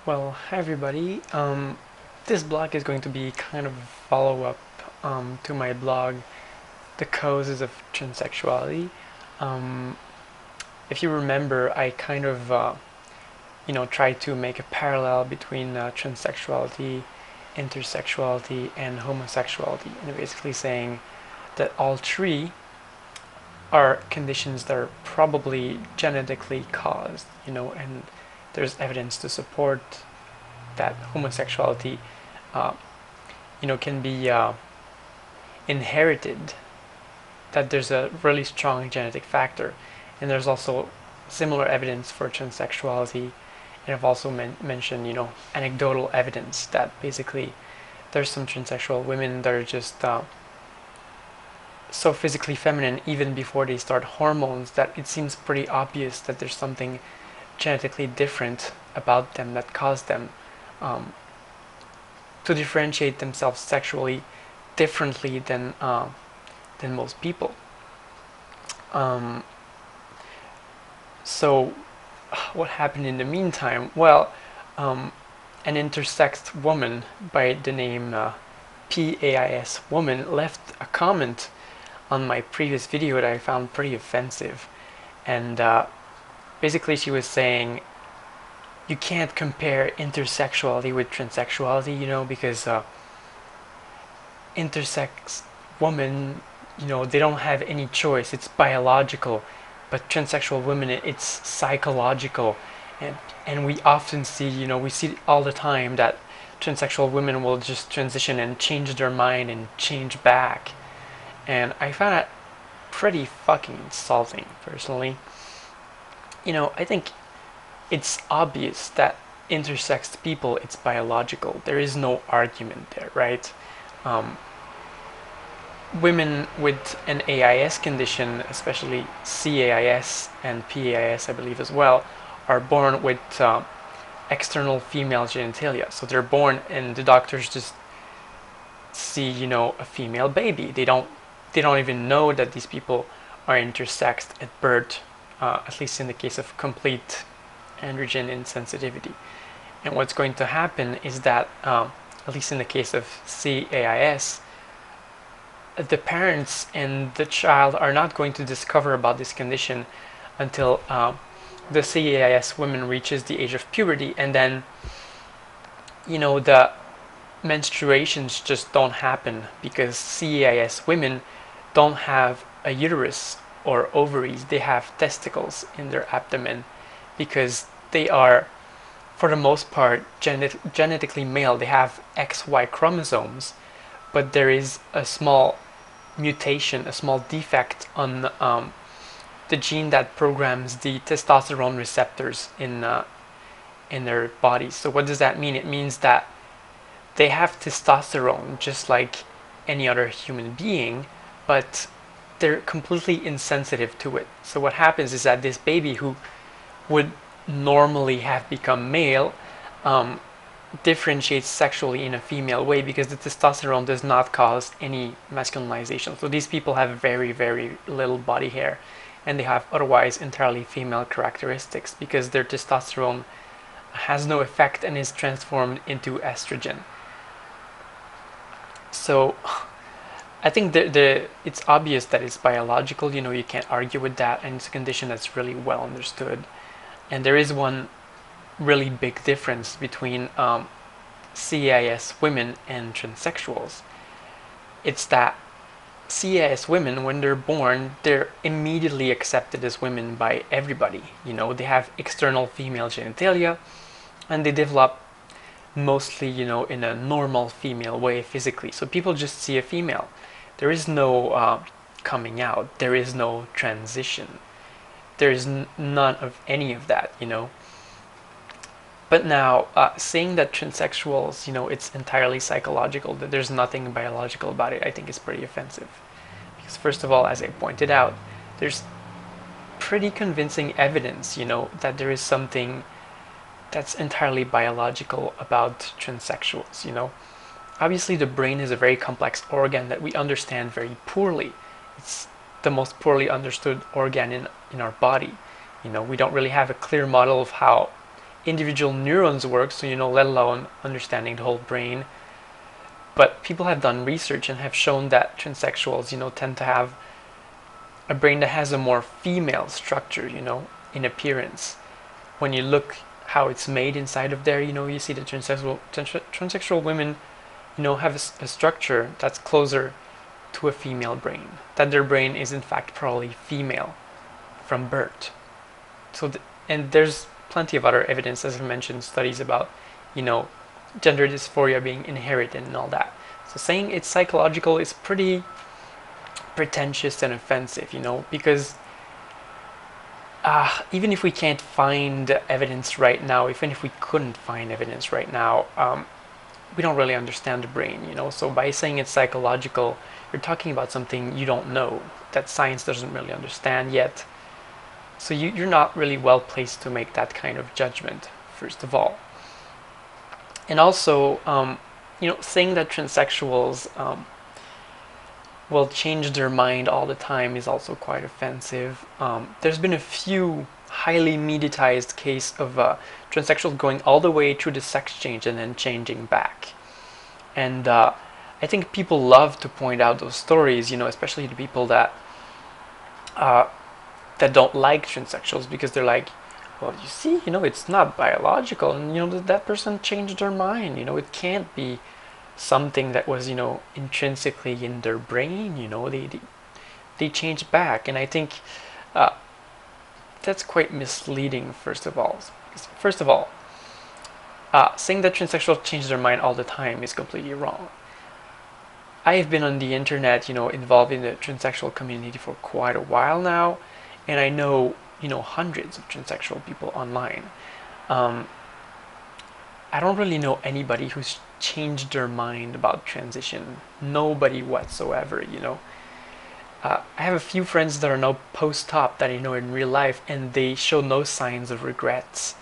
Well, hi everybody. This blog is going to be kind of a follow-up to my blog, The Causes of Transsexuality. Um, if you remember, I kind of, tried to make a parallel between transsexuality, intersexuality, and homosexuality, and basically saying that all three are conditions that are probably genetically caused, and there's evidence to support that homosexuality, uh, can be inherited. That there's a really strong genetic factor, and there's also similar evidence for transsexuality. And I've also mentioned, anecdotal evidence that basically there's some transsexual women that are just so physically feminine even before they start hormones that it seems pretty obvious that there's something genetically different about them that caused them um, to differentiate themselves sexually differently than most people. Um, so, what happened in the meantime? Well, an intersex woman by the name PAIS woman left a comment on my previous video that I found pretty offensive, and basically she was saying you can't compare intersexuality with transsexuality, because intersex women, they don't have any choice. It's biological, but transsexual women, it's psychological, and we often see, we see all the time that transsexual women will just transition and change their mind and change back, and I found that pretty fucking insulting, personally. I think it's obvious that intersex people, it's biological. There is no argument there, right? Um, Women with an AIS condition, especially CAIS and PAIS, I believe as well, are born with external female genitalia. So they're born, and the doctors just see, a female baby. They don't even know that these people are intersexed at birth, at least in the case of complete androgen insensitivity. And what's going to happen is that, at least in the case of CAIS, the parents and the child are not going to discover about this condition until the CAIS woman reaches the age of puberty, and then the menstruations just don't happen because CAIS women don't have a uterus or ovaries. They have testicles in their abdomen because they are, for the most part, genetically male. They have XY chromosomes, but there is a small mutation, a small defect on the gene that programs the testosterone receptors in their bodies. So what does that mean? It means that they have testosterone just like any other human being, but they're completely insensitive to it. So what happens is that this baby who would normally have become male differentiates sexually in a female way because the testosterone does not cause any masculinization. So these people have very, very little body hair, and they have otherwise entirely female characteristics because their testosterone has no effect and is transformed into estrogen. So I think it's obvious that it's biological. You can't argue with that, and it's a condition that's really well understood. And there is one really big difference between CAIS women and transsexuals. It's that CAIS women, when they're born, they're immediately accepted as women by everybody. They have external female genitalia, and they develop mostly, in a normal female way physically. So people just see a female. There is no coming out. There is no transition. There is none of any of that, But now, saying that transsexuals, it's entirely psychological, that there's nothing biological about it, I think is pretty offensive. Because first of all, as I pointed out, there's pretty convincing evidence, that there is something that's entirely biological about transsexuals. Obviously, the brain is a very complex organ that we understand very poorly. It's the most poorly understood organ in our body. We don't really have a clear model of how individual neurons work, so let alone understanding the whole brain. But people have done research and have shown that transsexuals, tend to have a brain that has a more female structure, in appearance. When you look how it's made inside of there, you see that transsexual women, have a structure that's closer to a female brain. That their brain is in fact probably female from birth. And there's plenty of other evidence, as I mentioned, studies about, gender dysphoria being inherited and all that. So saying it's psychological is pretty pretentious and offensive, because even if we can't find evidence right now, even if we couldn't find evidence right now, we don't really understand the brain, So by saying it's psychological, you're talking about something you don't know, that science doesn't really understand yet. So you're not really well placed to make that kind of judgment, first of all. And also, saying that transsexuals will change their mind all the time is also quite offensive. There's been a few highly mediatized case of transsexuals going all the way through the sex change and then changing back. And I think people love to point out those stories, especially the people that don't like transsexuals, because they're like, well, you see, it's not biological, and that person changed their mind. It can't be something that was, intrinsically in their brain. They changed back, and I think that's quite misleading. First of all, saying that transsexuals change their mind all the time is completely wrong. I have been on the internet, involved in the transsexual community for quite a while now, and I know, hundreds of transsexual people online. I don't really know anybody who's changed their mind about transition. Nobody whatsoever, I have a few friends that are now post-op that I know in real life, and they show no signs of regrets.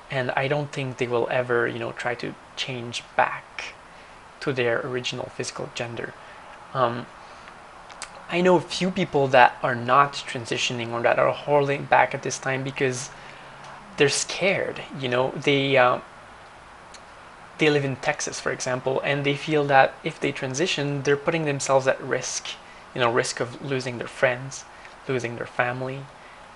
And I don't think they will ever, try to change back to their original physical gender. I know a few people that are not transitioning or that are holding back at this time because they're scared. They live in Texas, for example, and they feel that if they transition, they're putting themselves at risk. Risk of losing their friends, losing their family,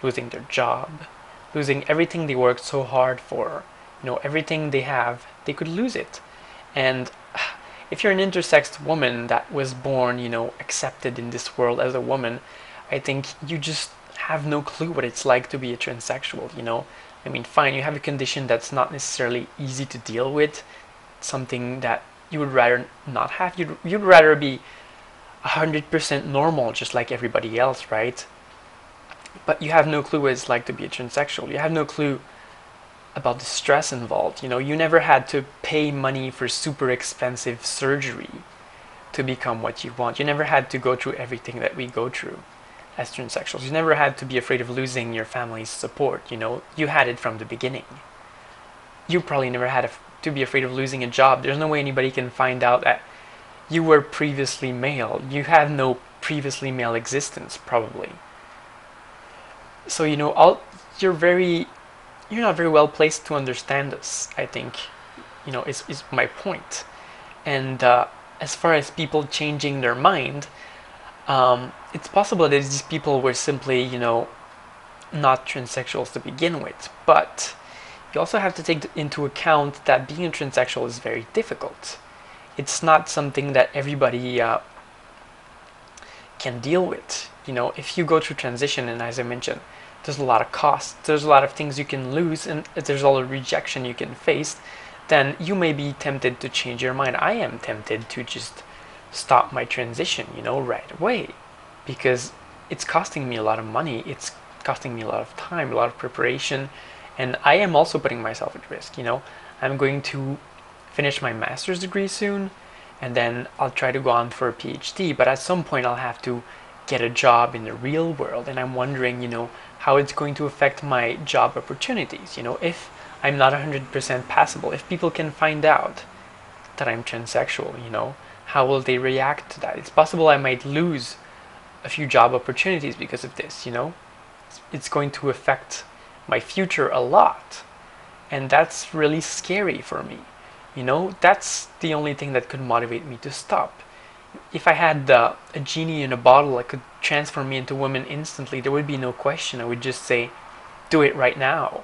losing their job, losing everything they worked so hard for. Everything they have, they could lose it. And if you're an intersex woman that was born, accepted in this world as a woman, I think you just have no clue what it's like to be a transsexual, I mean, fine, you have a condition that's not necessarily easy to deal with, something that you would rather not have. You'd rather be 100% normal, just like everybody else, right? But you have no clue what it's like to be a transsexual. You have no clue about the stress involved. You never had to pay money for super expensive surgery to become what you want. You never had to go through everything that we go through as transsexuals. You never had to be afraid of losing your family's support. You had it from the beginning. You probably never had to be afraid of losing a job. There's no way anybody can find out that you were previously male. You had no previously male existence, probably. So you're not very well placed to understand this, I think, is my point. And as far as people changing their mind, it's possible that these people were simply, not transsexuals to begin with. But you also have to take into account that being a transsexual is very difficult. It's not something that everybody can deal with. If you go through transition, and as I mentioned, there's a lot of costs, there's a lot of things you can lose, and there's all the rejection you can face, then you may be tempted to change your mind. I am tempted to just stop my transition, right away, because it's costing me a lot of money, it's costing me a lot of time, a lot of preparation, and I am also putting myself at risk. I'm going to finish my master's degree soon, and then I'll try to go on for a PhD, but at some point I'll have to get a job in the real world, and I'm wondering, how it's going to affect my job opportunities. If I'm not 100% passable, if people can find out that I'm transsexual, how will they react to that? It's possible I might lose a few job opportunities because of this, It's going to affect my future a lot. And that's really scary for me. That's the only thing that could motivate me to stop. If I had a genie in a bottle that could transform me into a woman instantly, there would be no question. I would just say, do it right now.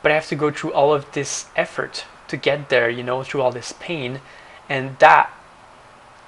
But I have to go through all of this effort to get there, through all this pain. And that,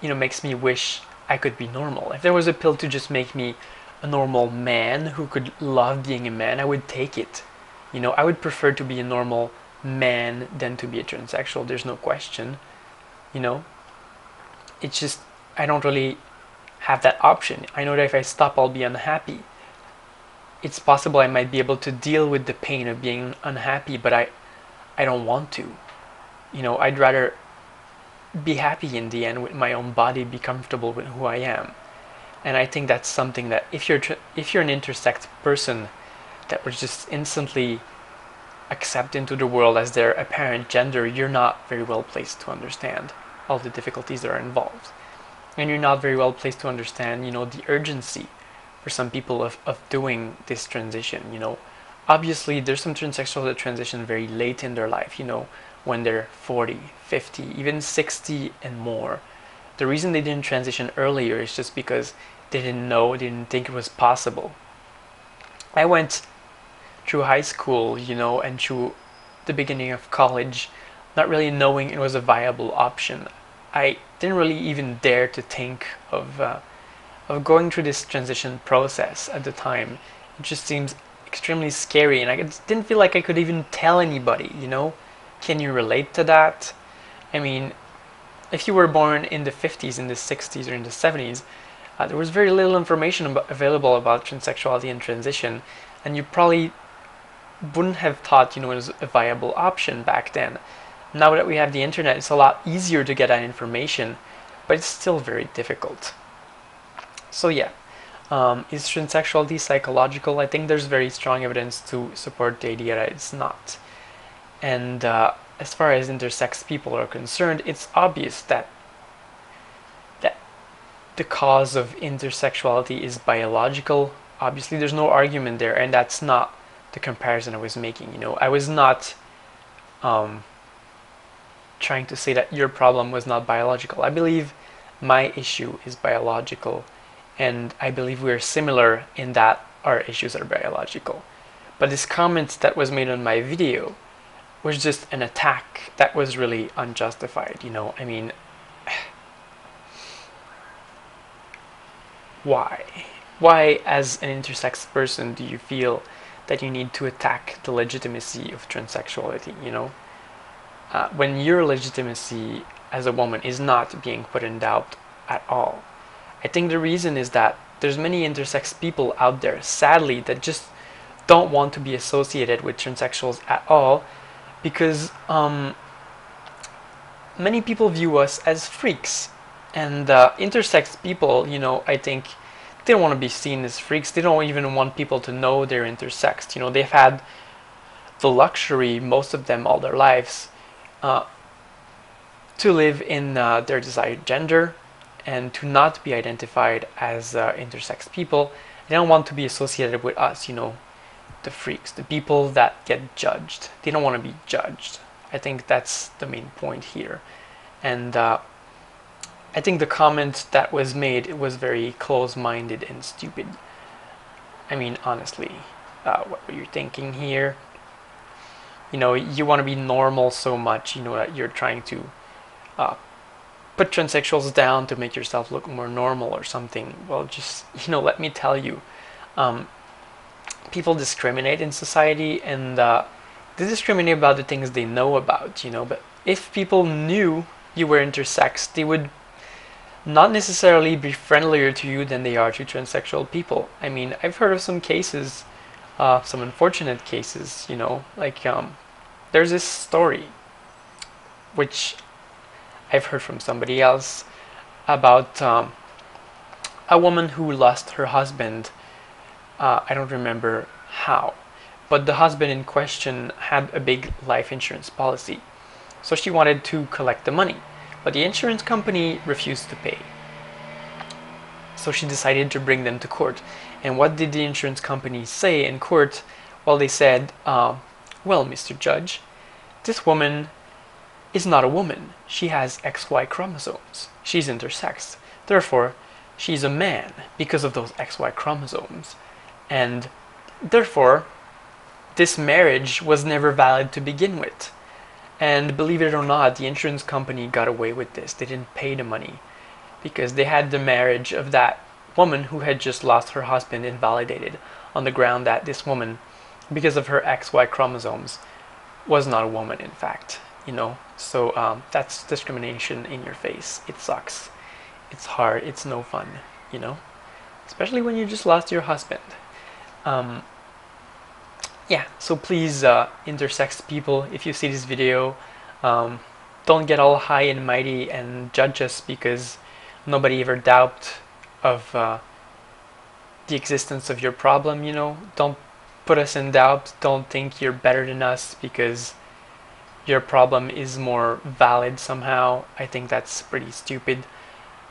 makes me wish I could be normal. If there was a pill to just make me a normal man who could love being a man, I would take it. I would prefer to be a normal man than to be a transsexual. There's no question. It's just I don't really have that option. I know that if I stop, I'll be unhappy. It's possible I might be able to deal with the pain of being unhappy, but I don't want to. I'd rather be happy in the end with my own body, be comfortable with who I am. And I think that's something that if you're an intersex person that was just instantly accept into the world as their apparent gender, you're not very well placed to understand all the difficulties that are involved. And you're not very well placed to understand, the urgency for some people of doing this transition. Obviously there's some transsexuals that transition very late in their life, when they're 40, 50, even 60 and more. The reason they didn't transition earlier is just because they didn't think it was possible. I went through high school, and through the beginning of college, not really knowing it was a viable option. I didn't really even dare to think of going through this transition process at the time. It just seems extremely scary, and I didn't feel like I could even tell anybody, Can you relate to that? I mean, if you were born in the 50s, in the 60s, or in the 70s, there was very little information available about transsexuality and transition, and you probably wouldn't have thought, it was a viable option back then. Now that we have the internet, it's a lot easier to get that information, but it's still very difficult. So yeah, is transsexuality psychological? I think there's very strong evidence to support the idea that it's not. And as far as intersex people are concerned, it's obvious that the cause of intersexuality is biological. Obviously, there's no argument there, and that's not the comparison I was making. I was not trying to say that your problem was not biological. I believe my issue is biological, and I believe we're similar in that our issues are biological. But this comment that was made on my video was just an attack that was really unjustified. I mean, why as an intersex person do you feel that you need to attack the legitimacy of transsexuality? When your legitimacy as a woman is not being put in doubt at all. I think the reason is that there's many intersex people out there, sadly, that just don't want to be associated with transsexuals at all, because many people view us as freaks. And intersex people, I think they don't want to be seen as freaks. They don't even want people to know they're intersexed. They've had the luxury, most of them all their lives, to live in their desired gender and to not be identified as intersex people. They don't want to be associated with us, the freaks, the people that get judged. They don't want to be judged. I think that's the main point here. And I think the comment that was made, it was very close-minded and stupid. I mean, honestly, what were you thinking here? You want to be normal so much, that you're trying to put transsexuals down to make yourself look more normal or something. Well, just, let me tell you, people discriminate in society, and they discriminate about the things they know about, but if people knew you were intersex, they would not necessarily be friendlier to you than they are to transsexual people. I mean, I've heard of some cases, some unfortunate cases, like there's this story which I've heard from somebody else about a woman who lost her husband. I don't remember how, but the husband in question had a big life insurance policy, so she wanted to collect the money, but the insurance company refused to pay. So she decided to bring them to court. And what did the insurance company say in court? Well, they said, well, Mr. Judge, this woman is not a woman. She has XY chromosomes. She's intersex. Therefore, she's a man because of those XY chromosomes. And therefore, this marriage was never valid to begin with. And believe it or not, the insurance company got away with this. They didn't pay the money because they had the marriage of that woman who had just lost her husband invalidated on the ground that this woman, because of her XY chromosomes, was not a woman in fact, you know. So that's discrimination in your face. It sucks. It's hard. It's no fun, you know, especially when you just lost your husband. Yeah, so please, intersex people, if you see this video, don't get all high and mighty and judge us because nobody ever doubted of the existence of your problem, you know. Don't put us in doubt. Don't think you're better than us because your problem is more valid somehow. I think that's pretty stupid.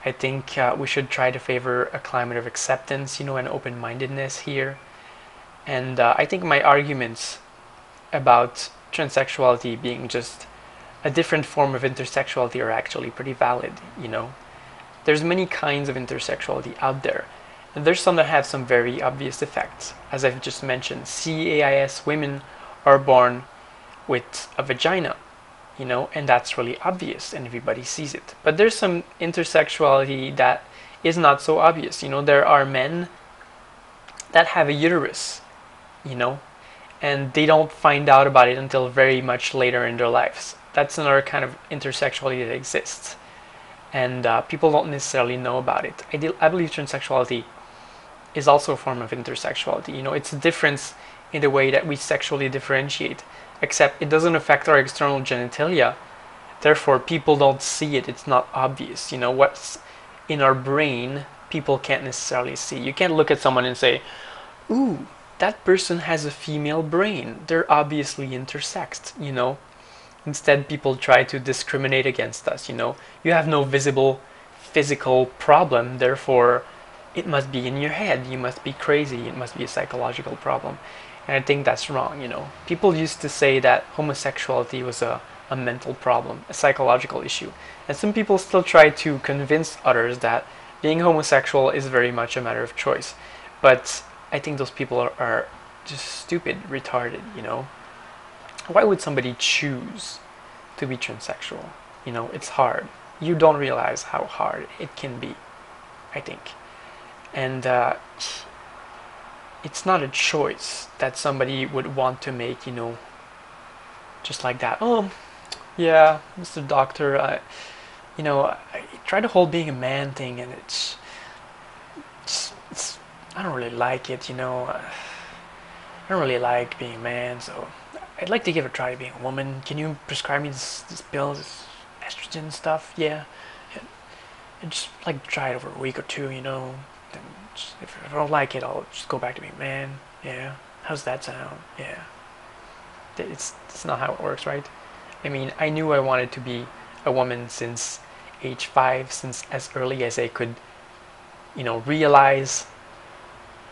I think we should try to favor a climate of acceptance, you know, and open-mindedness here. And I think my arguments about transsexuality being just a different form of intersexuality are actually pretty valid, you know. There's many kinds of intersexuality out there, and there's some that have some very obvious effects. As I've just mentioned, CAIS women are born with a vagina, you know, and that's really obvious and everybody sees it. But there's some intersexuality that is not so obvious, you know. There are men that have a uterus, you know, and they don't find out about it until very much later in their lives. That's another kind of intersexuality that exists, and people don't necessarily know about it. I believe transsexuality is also a form of intersexuality. You know, it's a difference in the way that we sexually differentiate, except it doesn't affect our external genitalia. Therefore, people don't see it. It's not obvious. You know, what's in our brain, people can't necessarily see. You can't look at someone and say, ooh, that person has a female brain. They're obviously intersexed, you know. Instead, people try to discriminate against us, you know. You have no visible physical problem, therefore it must be in your head. You must be crazy. It must be a psychological problem. And I think that's wrong, you know. People used to say that homosexuality was a mental problem, a psychological issue. And some people still try to convince others that being homosexual is very much a matter of choice. But I think those people are just stupid, retarded, you know. Why would somebody choose to be transsexual? You know, it's hard. You don't realize how hard it can be, I think. And it's not a choice that somebody would want to make, you know, just like that. Oh, yeah, Mr. Doctor, you know, I tried the whole being a man thing and it's I don't really like it, you know. I don't really like being a man, so I'd like to give it a try being a woman. Can you prescribe me this pill, this estrogen stuff? Yeah. I'd just like to try it over a week or two, you know. Then just, if I don't like it, I'll just go back to being a man. Yeah. How's that sound? Yeah. It's not how it works, right? I mean, I knew I wanted to be a woman since age 5, since as early as I could, you know, realize.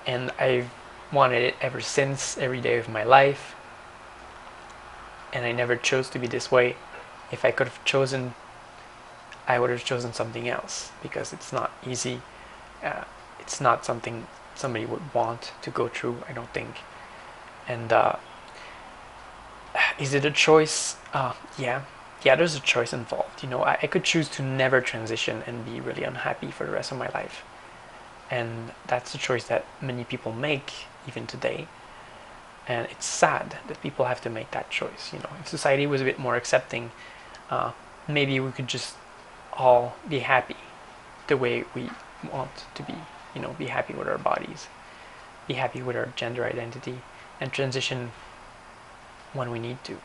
And I've wanted it ever since, every day of my life. And I never chose to be this way. If I could have chosen, I would have chosen something else, because it's not easy. It's not something somebody would want to go through, I don't think. And is it a choice? Yeah, there's a choice involved. You know, I could choose to never transition and be really unhappy for the rest of my life. And that's a choice that many people make even today. And it's sad that people have to make that choice. You know, if society was a bit more accepting, maybe we could just all be happy the way we want to be. You know, be happy with our bodies, be happy with our gender identity, and transition when we need to.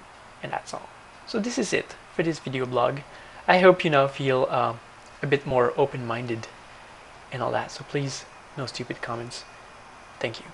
And that's all. So this is it for this video blog. I hope you now feel a bit more open-minded and all that. So please, no stupid comments. Thank you.